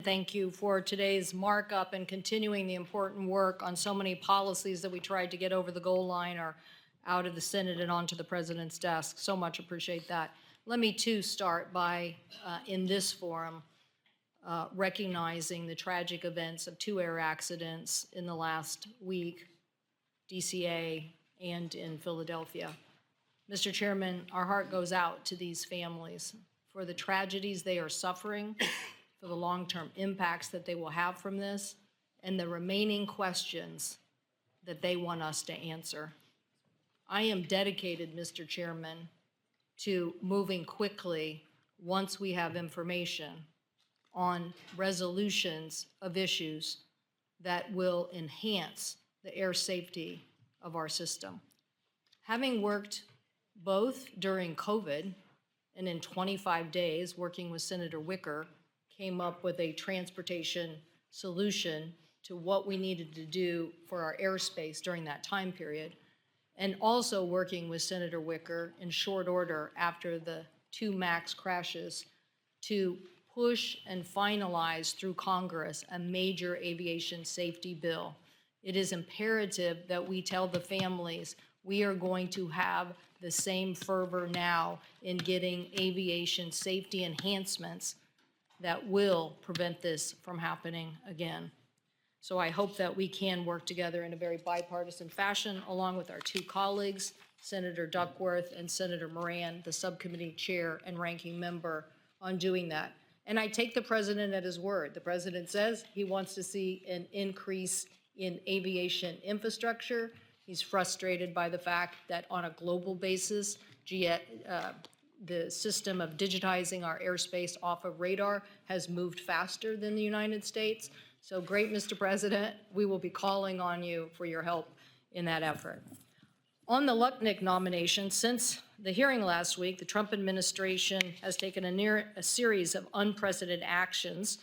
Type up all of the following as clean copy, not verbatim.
Thank you for today's markup and continuing the important work on so many policies that we tried to get over the goal line or out of the Senate and onto the President's desk. So much appreciate that. Let me too start by, in this forum, recognizing the tragic events of 2 air accidents in the last week, DCA and in Philadelphia. Mr. Chairman, our heart goes out to these families for the tragedies they are suffering, for the long-term impacts that they will have from this, and the remaining questions that they want us to answer. I am dedicated, Mr. Chairman, to moving quickly once we have information on resolutions of issues that will enhance the air safety of our system. Having worked both during COVID and in 25 days working with Senator Wicker, came up with a transportation solution to what we needed to do for our airspace during that time period, and also working with Senator Wicker in short order after the 2 MAX crashes to push and finalize through Congress a major aviation safety bill. It is imperative that we tell the families we are going to have the same fervor now in getting aviation safety enhancements that will prevent this from happening again. So I hope that we can work together in a very bipartisan fashion, along with our 2 colleagues, Senator Duckworth and Senator Moran, the subcommittee chair and ranking member, on doing that. And I take the President at his word. The President says he wants to see an increase in aviation infrastructure. He's frustrated by the fact that on a global basis, the system of digitizing our airspace off of radar has moved faster than the United States. So great, Mr. President, we will be calling on you for your help in that effort. On the Lutnick nomination, since the hearing last week, the Trump administration has taken a series of unprecedented actions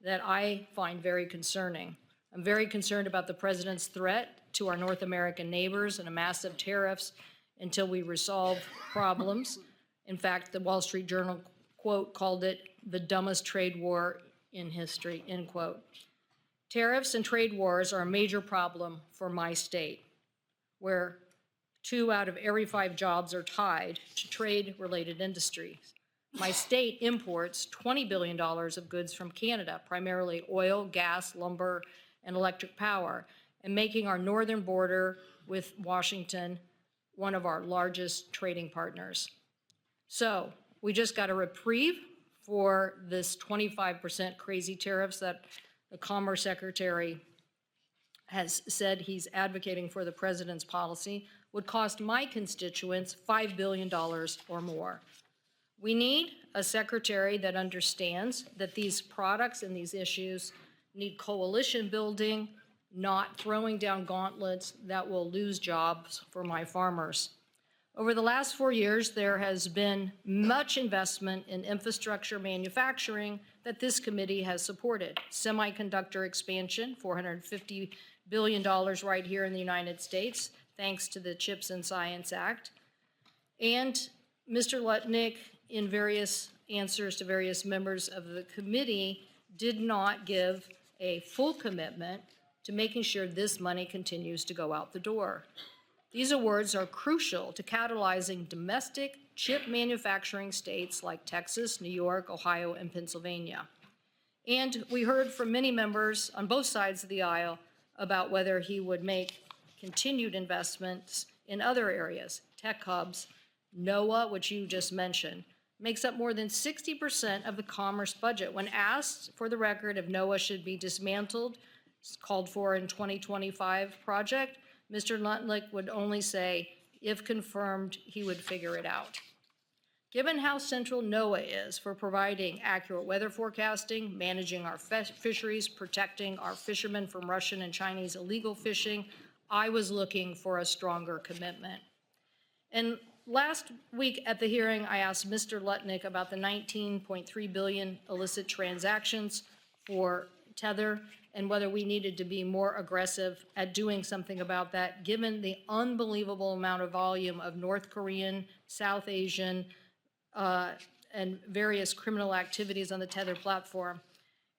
that I find very concerning. I'm very concerned about the President's threat to our North American neighbors and a massive tariffs until we resolve problems. In fact, the Wall Street Journal, quote, called it the dumbest trade war in history, end quote. Tariffs and trade wars are a major problem for my state, where 2 out of every 5 jobs are tied to trade-related industries. My state imports $20 billion of goods from Canada, primarily oil, gas, lumber, and electric power, and making our northern border with Washington one of our largest trading partners. So we just got a reprieve for this 25% crazy tariffs that the Commerce Secretary has said he's advocating for the President's policy, would cost my constituents $5 billion or more. We need a secretary that understands that these products and these issues need coalition building, not throwing down gauntlets that will lose jobs for my farmers. Over the last 4 years, there has been much investment in infrastructure manufacturing that this committee has supported. Semiconductor expansion, $450 billion right here in the United States, thanks to the CHIPS and Science Act. And Mr. Lutnick, in various answers to various members of the committee, did not give a full commitment to making sure this money continues to go out the door. These awards are crucial to catalyzing domestic chip manufacturing states like Texas, New York, Ohio, and Pennsylvania. And we heard from many members on both sides of the aisle about whether he would make continued investments in other areas. Tech hubs, NOAA, which you just mentioned, makes up more than 60% of the commerce budget. When asked, for the record, if NOAA should be dismantled, called for in 2025 project, Mr. Lutnick would only say, if confirmed, he would figure it out. Given how central NOAA is for providing accurate weather forecasting, managing our fisheries, protecting our fishermen from Russian and Chinese illegal fishing, I was looking for a stronger commitment. And last week at the hearing, I asked Mr. Lutnick about the 19.3 billion illicit transactions for Tether and whether we needed to be more aggressive at doing something about that, given the unbelievable amount of volume of North Korean, South Asian, and various criminal activities on the Tether platform.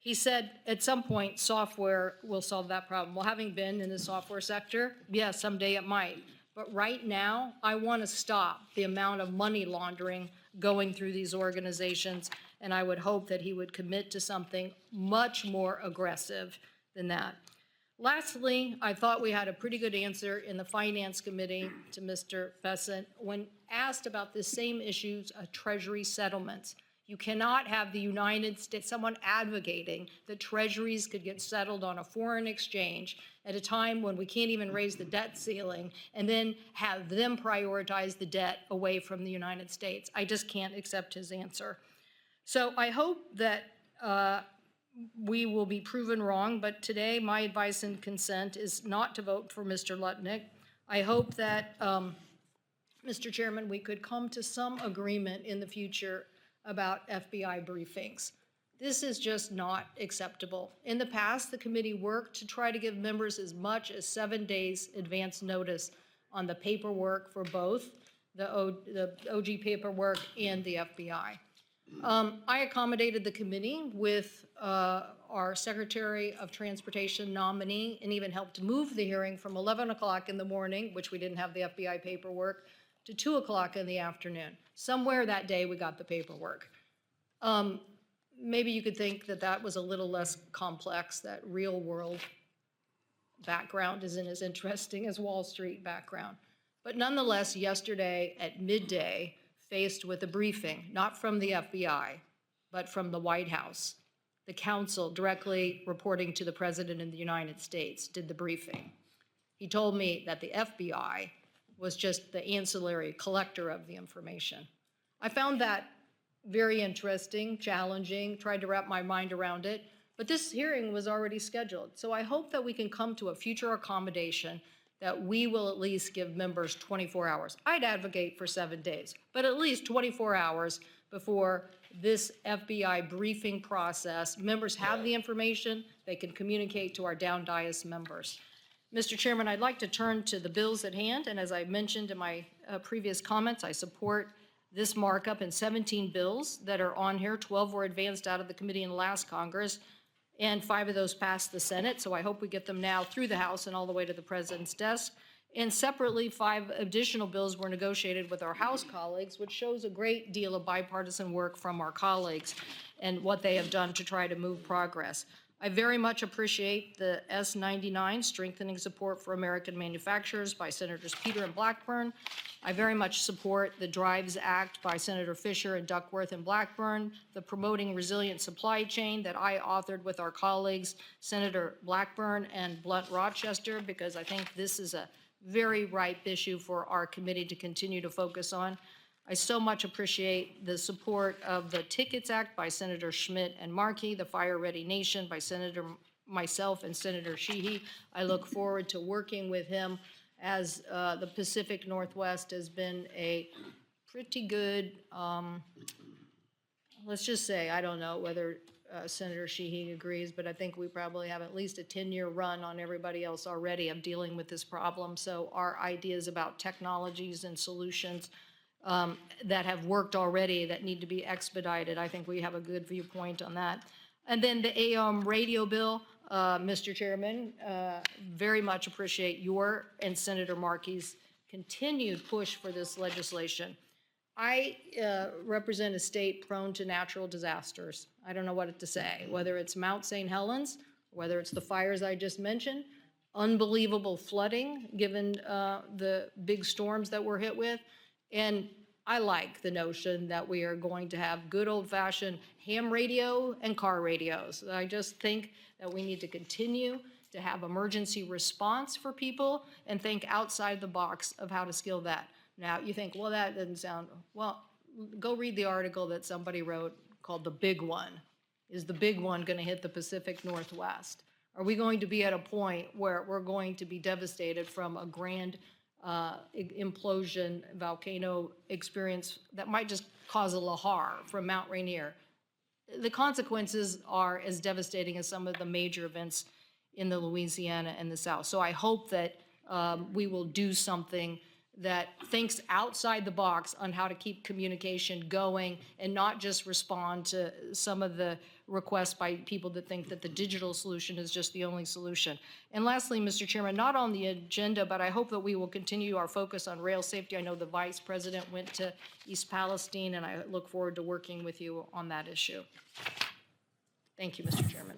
He said at some point software will solve that problem. Well, having been in the software sector, yeah, someday it might. But right now, I want to stop the amount of money laundering going through these organizations, and I would hope that he would commit to something much more aggressive than that. Lastly, I thought we had a pretty good answer in the Finance Committee to Mr. Bessent when asked about the same issues of Treasury settlements. You cannot have the United States, someone advocating that treasuries could get settled on a foreign exchange at a time when we can't even raise the debt ceiling, and then have them prioritize the debt away from the United States. I just can't accept his answer. So I hope that we will be proven wrong, but today my advice and consent is not to vote for Mr. Lutnick. I hope that, Mr. Chairman, we could come to some agreement in the future about FBI briefings. This is just not acceptable. In the past, the committee worked to try to give members as much as 7 days advance notice on the paperwork for both the OG paperwork and the FBI. I accommodated the committee with our Secretary of Transportation nominee and even helped move the hearing from 11 o'clock in the morning, which we didn't have the FBI paperwork, to 2 o'clock in the afternoon. Somewhere that day we got the paperwork. Maybe you could think that that was a little less complex, that real world background isn't as interesting as Wall Street background. But nonetheless, yesterday at midday, faced with a briefing, not from the FBI, but from the White House, the counsel directly reporting to the President of the United States did the briefing. He told me that the FBI was just the ancillary collector of the information. I found that very interesting, challenging, tried to wrap my mind around it, but this hearing was already scheduled. So I hope that we can come to a future accommodation that we will at least give members 24 hours. I'd advocate for 7 days, but at least 24 hours before this FBI briefing process. Members have the information, they can communicate to our down dais members. Mr. Chairman, I'd like to turn to the bills at hand, and as I mentioned in my previous comments, I support this markup in 17 bills that are on here. 12 were advanced out of the committee in the last Congress, and 5 of those passed the Senate, so I hope we get them now through the House and all the way to the President's desk. And separately, 5 additional bills were negotiated with our House colleagues, which shows a great deal of bipartisan work from our colleagues and what they have done to try to move progress. I very much appreciate the S-99, Strengthening Support for American Manufacturers by Senators Peter and Blackburn. I very much support the DRIVES Act by Senator Fisher and Duckworth and Blackburn, the Promoting Resilient Supply Chain that I authored with our colleagues, Senator Blackburn and Blunt Rochester, because I think this is a very ripe issue for our committee to continue to focus on. I so much appreciate the support of the Tickets Act by Senator Schmidt and Markey, the Fire Ready Nation by myself and Senator Sheehy. I look forward to working with him as the Pacific Northwest has been a pretty good, let's just say, I don't know whether Senator Sheehy agrees, but I think we probably have at least a 10-year run on everybody else already of dealing with this problem. So our ideas about technologies and solutions that have worked already that need to be expedited, I think we have a good viewpoint on that. And then the AM radio bill, Mr. Chairman, very much appreciate your and Senator Markey's continued push for this legislation. I represent a state prone to natural disasters. I don't know what to say, whether it's Mount St. Helens, whether it's the fires I just mentioned, unbelievable flooding given the big storms that we're hit with. And I like the notion that we are going to have good old-fashioned ham radio and car radios. I just think that we need to continue to have emergency response for people and think outside the box of how to skill that. Now, you think, well, that doesn't sound, well, go read the article that somebody wrote called The Big One. Is the big one going to hit the Pacific Northwest? Are we going to be at a point where we're going to be devastated from a grand implosion volcano experience that might just cause a lahar from Mount Rainier? The consequences are as devastating as some of the major events in the Louisiana and the South. So I hope that we will do something that thinks outside the box on how to keep communication going and not just respond to some of the requests by people that think that the digital solution is just the only solution. And lastly, Mr. Chairman, not on the agenda, but I hope that we will continue our focus on rail safety. I know the Vice President went to East Palestine, and I look forward to working with you on that issue. Thank you, Mr. Chairman.